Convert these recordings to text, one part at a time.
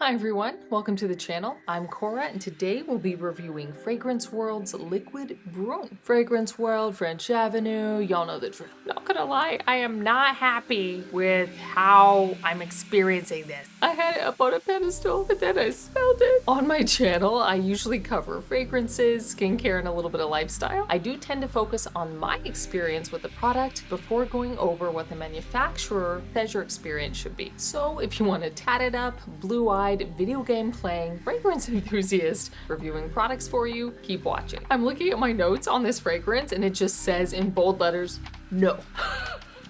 Hi everyone, welcome to the channel. I'm Cora and today we'll be reviewing Fragrance World's Liquid Brun. Fragrance World, French Avenue, y'all know the drill. Not gonna lie, I am not happy with how I'm experiencing this. I had it up on a pedestal, but then I smelled it. On my channel, I usually cover fragrances, skincare, and a little bit of lifestyle. I do tend to focus on my experience with the product before going over what the manufacturer says your experience should be. So if you want to tat it up, blue-eyed, video game playing, fragrance enthusiast reviewing products for you, keep watching. I'm looking at my notes on this fragrance and it just says in bold letters, no.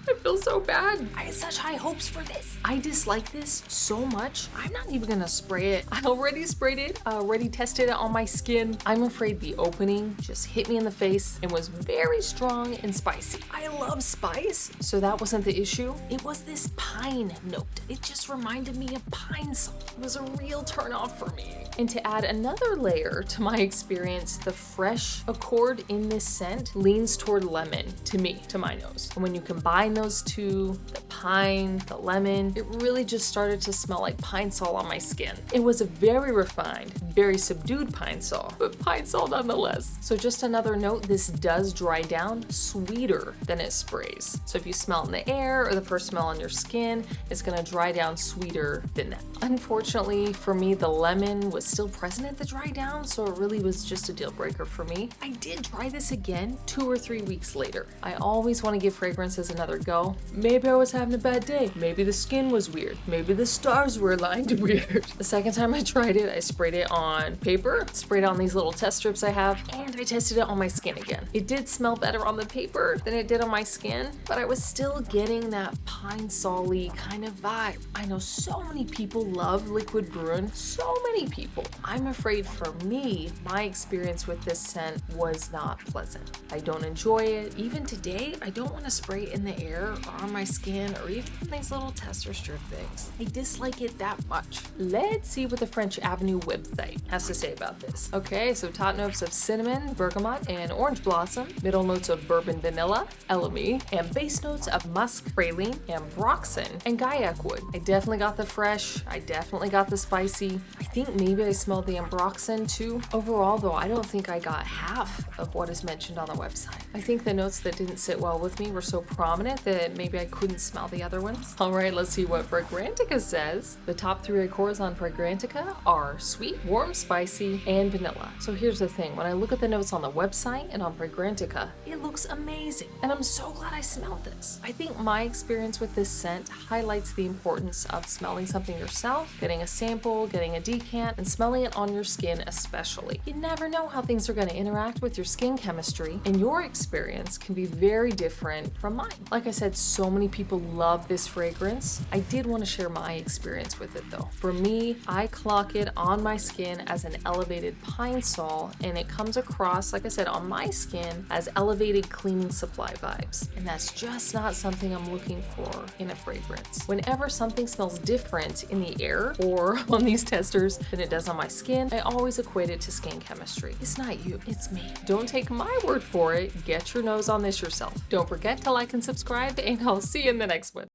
I feel so bad. I had such high hopes for this. I dislike this so much. I'm not even gonna spray it. I already sprayed it, already tested it on my skin. I'm afraid the opening just hit me in the face and was very strong and spicy. I love spice, so that wasn't the issue. It was this pine note. It just reminded me of PineSol. It was a real turnoff for me. And to add another layer to my experience, the fresh accord in this scent leans toward lemon to me, to my nose. And when you combine those two, the pine, the lemon, it really just started to smell like PineSol on my skin. It was a very refined, very subdued PineSol, but PineSol nonetheless. So just another note, this does dry down sweeter than it sprays. So if you smell it in the air or the first smell on your skin, it's gonna dry down sweeter than that. Unfortunately for me, the lemon was still present at the dry down, so it really was just a deal breaker for me. I did try this again 2 or 3 weeks later. I always want to give fragrances another go. Maybe I was having a bad day. Maybe the skin was weird. Maybe the stars were aligned weird. The second time I tried it, I sprayed it on paper, sprayed it on these little test strips I have, and I tested it on my skin again. It did smell better on the paper than it did on my skin, but I was still getting that PineSol-y kind of vibe. I know so many people love Liquid Brun, so many people. I'm afraid for me, my experience with this scent was not pleasant. I don't enjoy it. Even today, I don't want to spray it in the air or on my skin or even these little tester strip things. I dislike it that much. Let's see what the French Avenue website has to say about this. Okay, so top notes of cinnamon, bergamot, and orange blossom, middle notes of bourbon vanilla, elemi, and base notes of musk, praline, ambroxan, and gaiac wood. I definitely got the fresh, I definitely got the spicy. I think maybe I smelled the ambroxan too. Overall though, I don't think I got half of what is mentioned on the website. I think the notes that didn't sit well with me were so prominent that maybe I couldn't smell the other ones. All right, let's see what Fragrantica says. The top 3 accords on Fragrantica are sweet, warm, spicy, and vanilla. So here's the thing, when I look at the notes on the website and on Fragrantica, it looks amazing. And I'm so glad I smelled this. I think my experience with this scent highlights the importance of smelling something yourself, getting a sample, getting a decant, and smelling it on your skin especially. You never know how things are going to interact with your skin chemistry, and your experience can be very different from mine. Like I said, so many people love this fragrance. I did want to share my experience with it though. For me, I clock it on my skin as an elevated PineSol, and it comes across, like I said, on my skin as elevated cleaning supply vibes. And that's just not something I'm looking for in a fragrance. Whenever something smells different in the air or on these testers than it does on my skin, I always equate it to skin chemistry. It's not you, it's me. Don't take my word for it. Get your nose on this yourself. Don't forget to like and subscribe, and I'll see you in the next one.